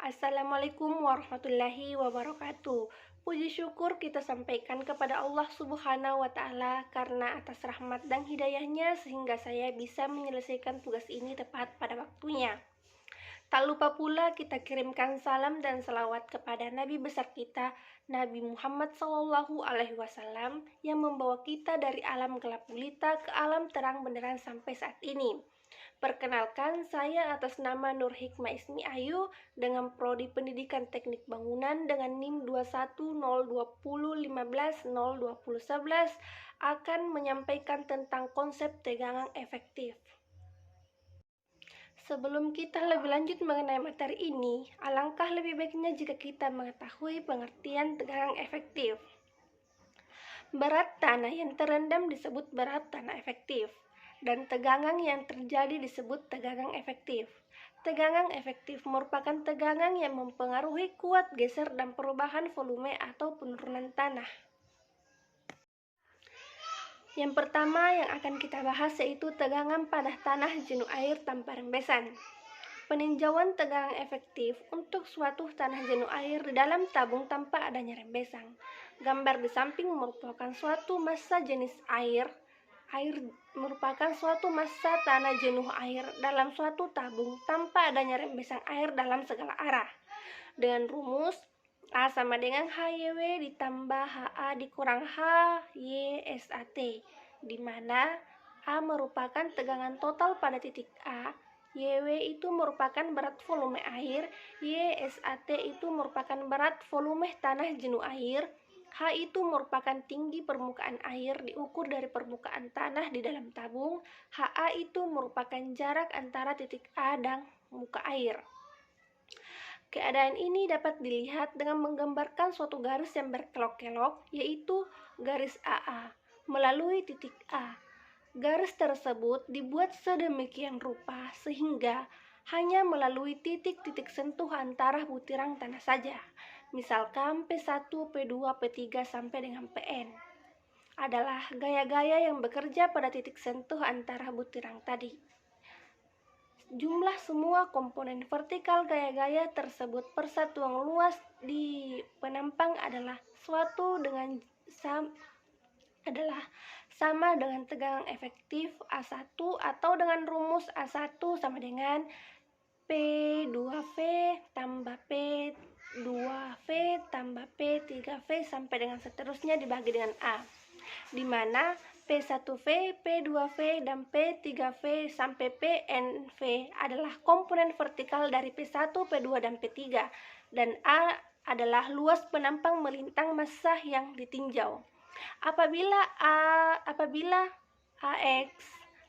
Assalamualaikum warahmatullahi wabarakatuh. Puji syukur kita sampaikan kepada Allah Subhanahu wa Ta'ala karena atas rahmat dan hidayahnya sehingga saya bisa menyelesaikan tugas ini tepat pada waktunya. Tak lupa pula kita kirimkan salam dan salawat kepada Nabi besar kita, Nabi Muhammad SAW, yang membawa kita dari alam gelap gulita ke alam terang benderang sampai saat ini. Perkenalkan, saya atas nama Nur Hikmah Ismi Ayu dengan Prodi Pendidikan Teknik Bangunan dengan NIM 210201502011 akan menyampaikan tentang konsep tegangan efektif. Sebelum kita lebih lanjut mengenai materi ini, alangkah lebih baiknya jika kita mengetahui pengertian tegangan efektif. Berat tanah yang terendam disebut berat tanah efektif, dan tegangan yang terjadi disebut tegangan efektif. Tegangan efektif merupakan tegangan yang mempengaruhi kuat geser dan perubahan volume atau penurunan tanah. Yang pertama yang akan kita bahas yaitu tegangan pada tanah jenuh air tanpa rembesan. Peninjauan tegangan efektif untuk suatu tanah jenuh air di dalam tabung tanpa adanya rembesan. Gambar di samping merupakan suatu massa jenis air merupakan suatu massa tanah jenuh air dalam suatu tabung tanpa adanya rembesan air dalam segala arah. Dengan rumus A sama dengan HYW ditambah HA dikurang HYSAT, di mana A merupakan tegangan total pada titik A, YW itu merupakan berat volume air, YSAT itu merupakan berat volume tanah jenuh air, H itu merupakan tinggi permukaan air diukur dari permukaan tanah di dalam tabung, HA itu merupakan jarak antara titik A dan muka air. Keadaan ini dapat dilihat dengan menggambarkan suatu garis yang berkelok-kelok, yaitu garis AA, melalui titik A. Garis tersebut dibuat sedemikian rupa sehingga hanya melalui titik-titik sentuh antara butiran tanah saja, misalkan P1, P2, P3 sampai dengan Pn, adalah gaya-gaya yang bekerja pada titik sentuh antara butiran tadi. Jumlah semua komponen vertikal gaya-gaya tersebut persatuan luas di penampang adalah sama dengan tegangan efektif A1 atau dengan rumus A1 sama dengan P2V tambah P2V tambah P3V sampai dengan seterusnya dibagi dengan A, di mana P1V, P2V, dan P3V sampai PNV adalah komponen vertikal dari P1, P2, dan P3, dan A adalah luas penampang melintang massa yang ditinjau. Apabila AX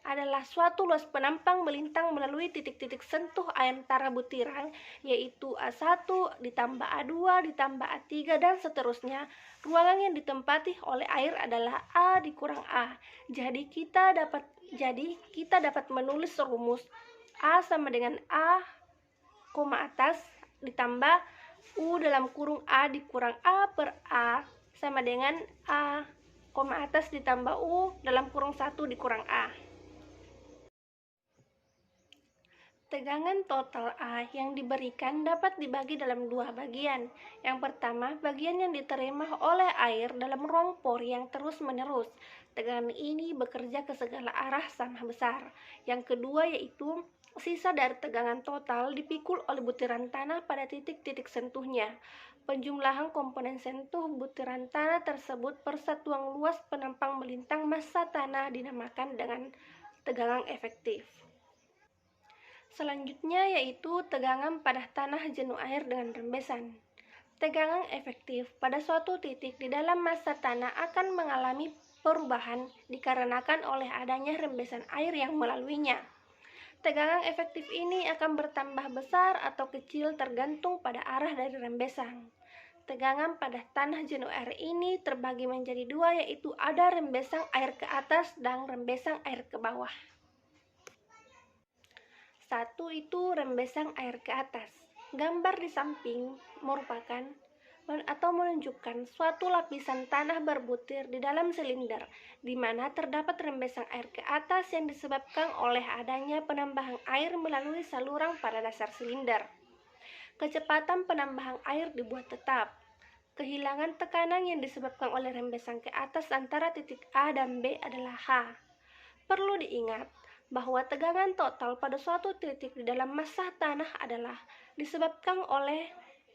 adalah suatu luas penampang melintang melalui titik-titik sentuh antara butiran, yaitu A1 ditambah A2 ditambah A3 dan seterusnya. Ruangan yang ditempati oleh air adalah A dikurang A. Jadi kita dapat menulis rumus A sama dengan A, atas ditambah U dalam kurung A dikurang A per A sama dengan A, atas ditambah U dalam kurung 1 dikurang A. Tegangan total A yang diberikan dapat dibagi dalam dua bagian. Yang pertama, bagian yang diterima oleh air dalam ruang pori yang terus-menerus. Tegangan ini bekerja ke segala arah sama besar. Yang kedua yaitu sisa dari tegangan total dipikul oleh butiran tanah pada titik-titik sentuhnya. Penjumlahan komponen sentuh butiran tanah tersebut persatuan luas penampang melintang massa tanah dinamakan dengan tegangan efektif. Selanjutnya yaitu tegangan pada tanah jenuh air dengan rembesan. Tegangan efektif pada suatu titik di dalam massa tanah akan mengalami perubahan dikarenakan oleh adanya rembesan air yang melaluinya. Tegangan efektif ini akan bertambah besar atau kecil tergantung pada arah dari rembesan. Tegangan pada tanah jenuh air ini terbagi menjadi dua, yaitu ada rembesan air ke atas dan rembesan air ke bawah. Satu itu rembesan air ke atas. Gambar di samping merupakan atau menunjukkan suatu lapisan tanah berbutir di dalam silinder, di mana terdapat rembesan air ke atas yang disebabkan oleh adanya penambahan air melalui saluran pada dasar silinder. Kecepatan penambahan air dibuat tetap. Kehilangan tekanan yang disebabkan oleh rembesan ke atas antara titik A dan B adalah H. Perlu diingat bahwa tegangan total pada suatu titik di dalam massa tanah adalah disebabkan oleh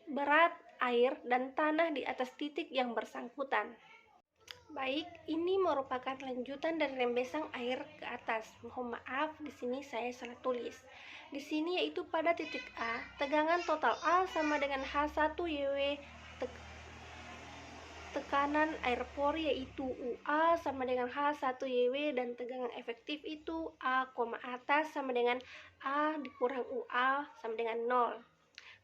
berat air dan tanah di atas titik yang bersangkutan. Baik, ini merupakan lanjutan dari rembesan air ke atas. Mohon maaf, di sini saya salah tulis. Di sini yaitu pada titik A, tegangan total A sama dengan H1 YW, tekanan air pori yaitu UA sama dengan H1 YW, dan tegangan efektif itu A, atas sama dengan A dikurang UA sama dengan 0.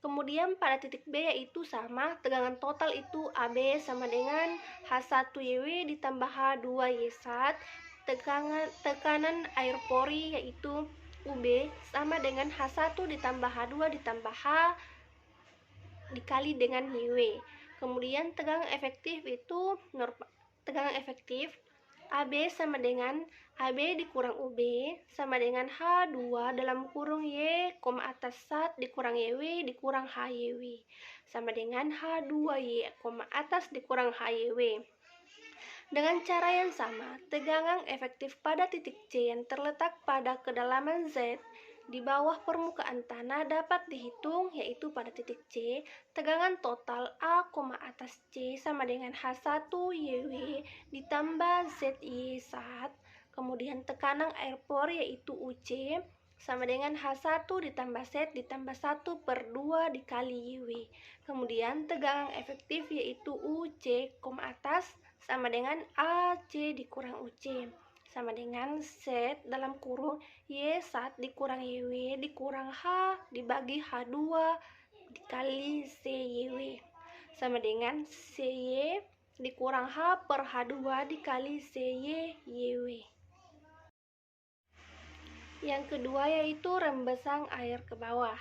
Kemudian pada titik B yaitu sama, tegangan total itu AB sama dengan H1 YW ditambah H2 Y1, tekanan air pori yaitu UB sama dengan H1 ditambah H2 ditambah H dikali dengan YW. Kemudian tegangan efektif itu AB sama dengan AB dikurang UB sama dengan H2 dalam kurung Y, atas sat dikurang YW dikurang HYW sama dengan H2Y, atas dikurang HYW. Dengan cara yang sama, tegangan efektif pada titik C yang terletak pada kedalaman Z di bawah permukaan tanah dapat dihitung, yaitu pada titik C, tegangan total A, atas C sama dengan H1 YW ditambah ZY1, kemudian tekanan air pori yaitu UC sama dengan H1 ditambah Z ditambah 1/2 dikali YW. Kemudian tegangan efektif yaitu UC, atas sama dengan AC dikurang UC sama dengan Z dalam kurung Y1 dikurang YW dikurang H dibagi H2 dikali CYW sama dengan CY dikurang H per H2 dikali CY YW. Yang kedua yaitu rembesan air ke bawah.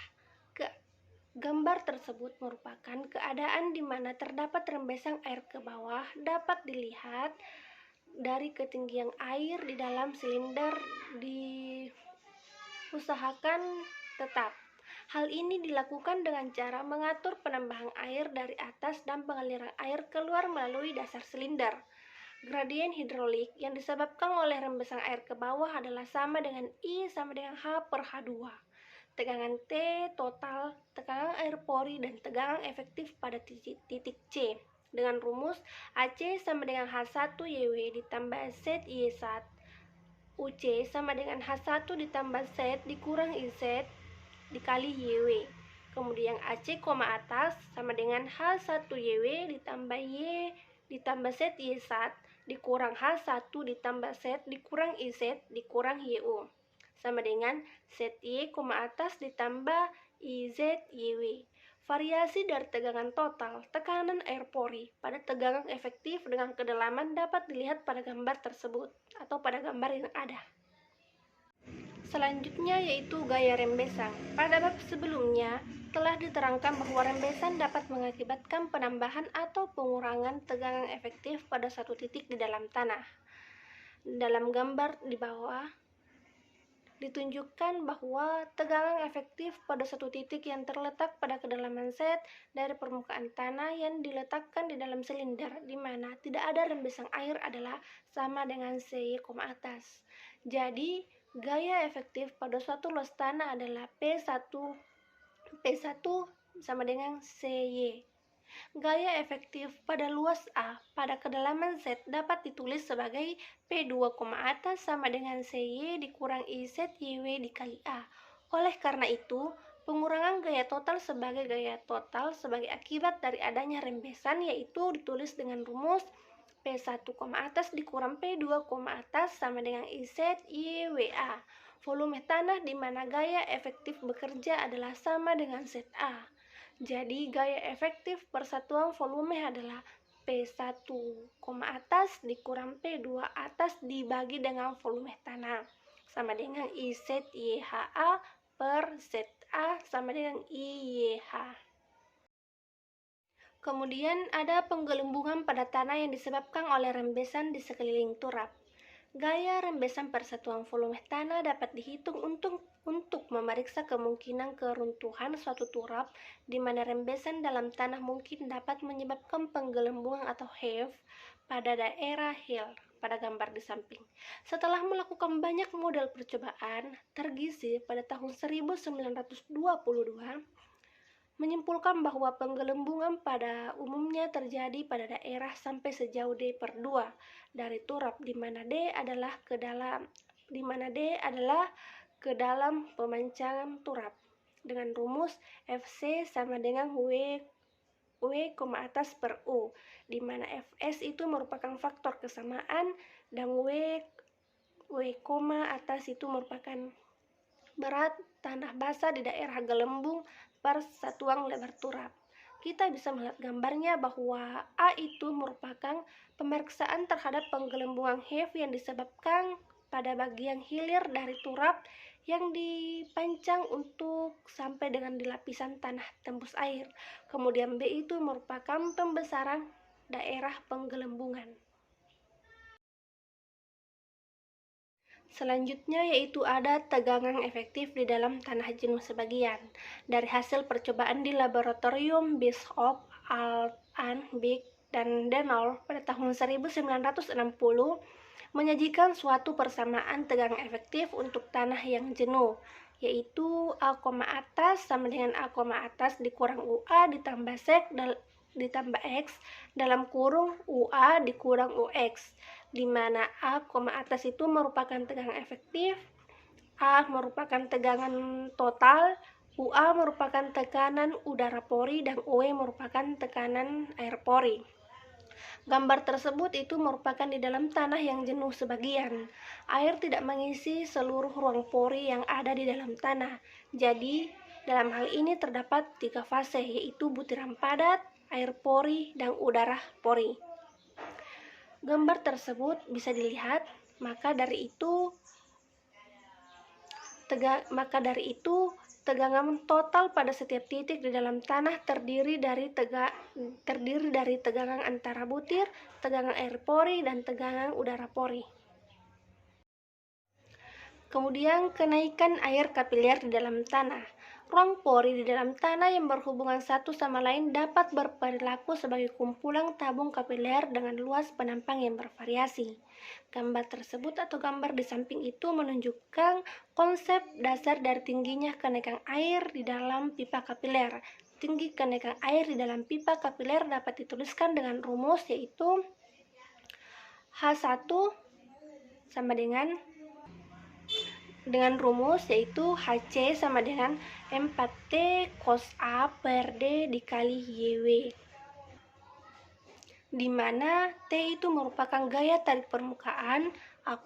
Gambar tersebut merupakan keadaan di mana terdapat rembesan air ke bawah dapat dilihat dari ketinggian air di dalam silinder diusahakan tetap. Hal ini dilakukan dengan cara mengatur penambahan air dari atas dan pengaliran air keluar melalui dasar silinder. Gradien hidrolik yang disebabkan oleh rembesan air ke bawah adalah sama dengan I sama dengan H per H2. Tegangan T total, tekanan air pori, dan tegangan efektif pada titik C dengan rumus AC sama dengan H1 YW ditambah ZY1 UC sama dengan H1 ditambah Z dikurang IZ dikali YW. Kemudian AC, atas sama dengan H1 YW ditambah Y ditambah ZY1 dikurang H1 ditambah Z dikurang IZ dikurang YU sama dengan ZY, atas ditambah IZ YW. Variasi dari tegangan total, tekanan air pori pada tegangan efektif dengan kedalaman dapat dilihat pada gambar tersebut atau pada gambar yang ada. Selanjutnya yaitu gaya rembesan. Pada bab sebelumnya telah diterangkan bahwa rembesan dapat mengakibatkan penambahan atau pengurangan tegangan efektif pada satu titik di dalam tanah. Dalam gambar di bawah ditunjukkan bahwa tegangan efektif pada satu titik yang terletak pada kedalaman Z dari permukaan tanah yang diletakkan di dalam silinder, di mana tidak ada rembesan air adalah sama dengan CY, atas. Jadi, gaya efektif pada suatu luas tanah adalah P1 sama dengan CY. Gaya efektif pada luas A pada kedalaman Z dapat ditulis sebagai P2, atas sama dengan CY dikurang IZ YW dikali A. Oleh karena itu, pengurangan gaya total sebagai akibat dari adanya rembesan yaitu ditulis dengan rumus P1, atas dikurang P2, atas sama dengan IZ YWA. Volume tanah di mana gaya efektif bekerja adalah sama dengan ZA. Jadi, gaya efektif persatuan volume adalah P1, atas dikurang P2 atas dibagi dengan volume tanah sama dengan IZYHA per ZA sama dengan IYH. Kemudian ada penggelembungan pada tanah yang disebabkan oleh rembesan di sekeliling turap. Gaya rembesan persatuan volume tanah dapat dihitung untuk memeriksa kemungkinan keruntuhan suatu turap di mana rembesan dalam tanah mungkin dapat menyebabkan penggelembungan atau heave pada daerah hill pada gambar di samping. Setelah melakukan banyak model percobaan, Tergizi pada tahun 1922 menyimpulkan bahwa penggelembungan pada umumnya terjadi pada daerah sampai sejauh D/2 dari turap di mana D adalah ke dalam pemancangan turap dengan rumus Fc sama dengan W, atas per U, di mana Fs itu merupakan faktor kesamaan dan W, atas itu merupakan berat tanah basah di daerah gelembung per satuan lebar turap. Kita bisa melihat gambarnya bahwa A itu merupakan pemeriksaan terhadap penggelembungan heave yang disebabkan pada bagian hilir dari turap yang dipancang untuk sampai dengan di lapisan tanah tembus air. Kemudian B itu merupakan pembesaran daerah penggelembungan. Selanjutnya yaitu ada tegangan efektif di dalam tanah jenuh sebagian. Dari hasil percobaan di laboratorium Bishop, Alt, Big, dan Denol pada tahun 1960 menyajikan suatu persamaan tegangan efektif untuk tanah yang jenuh, yaitu A, atas sama dengan A, atas dikurang UA ditambah X dalam kurung UA dikurang UX, di mana A, atas itu merupakan tegangan efektif, A merupakan tegangan total, UA merupakan tekanan udara pori, dan UE merupakan tekanan air pori. Gambar tersebut itu merupakan di dalam tanah yang jenuh sebagian. Air tidak mengisi seluruh ruang pori yang ada di dalam tanah. Jadi, dalam hal ini terdapat 3 fase, yaitu butiran padat, air pori, dan udara pori. Gambar tersebut bisa dilihat, maka dari itu tegangan total pada setiap titik di dalam tanah terdiri dari tegangan antara butir, tegangan air pori, dan tegangan udara pori. Kemudian kenaikan air kapiler di dalam tanah. Ruang pori di dalam tanah yang berhubungan satu sama lain dapat berperilaku sebagai kumpulan tabung kapiler dengan luas penampang yang bervariasi. Gambar tersebut atau gambar di samping itu menunjukkan konsep dasar dari tingginya kenaikan air di dalam pipa kapiler. Tinggi kenaikan air di dalam pipa kapiler dapat dituliskan dengan rumus yaitu H1 sama dengan rumus yaitu HC sama dengan 4T cos A per D dikali YW, di mana T itu merupakan gaya tarik permukaan, A,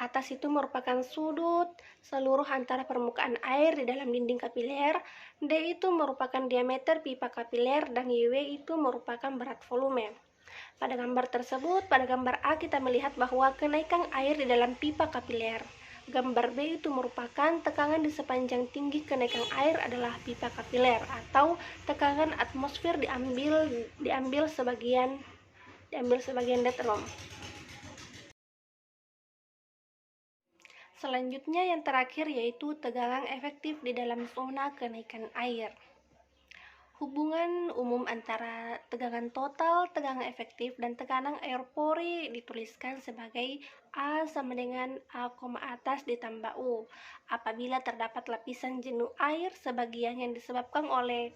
atas itu merupakan sudut seluruh antara permukaan air di dalam dinding kapiler, D itu merupakan diameter pipa kapiler, dan YW itu merupakan berat volume. Pada gambar tersebut, pada gambar A kita melihat bahwa kenaikan air di dalam pipa kapiler. Gambar B itu merupakan tekanan di sepanjang tinggi kenaikan air adalah pipa kapiler, atau tekanan atmosfer diambil sebagian dead room. Selanjutnya yang terakhir yaitu tegangan efektif di dalam zona kenaikan air. Hubungan umum antara tegangan total, tegangan efektif, dan tekanan air pori dituliskan sebagai A sama dengan A, atas ditambah U. Apabila terdapat lapisan jenuh air sebagian yang disebabkan oleh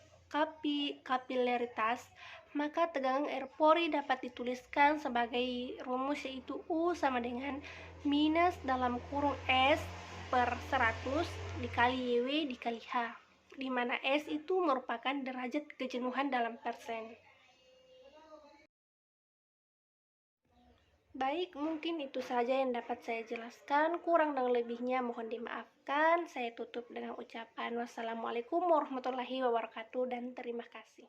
kapilaritas, maka tegangan air pori dapat dituliskan sebagai rumus yaitu U sama dengan minus dalam kurung S per 100 dikali YW dikali H, di mana S itu merupakan derajat kejenuhan dalam persen. Baik, mungkin itu saja yang dapat saya jelaskan. Kurang dan lebihnya mohon dimaafkan. Saya tutup dengan ucapan wassalamualaikum warahmatullahi wabarakatuh dan terima kasih.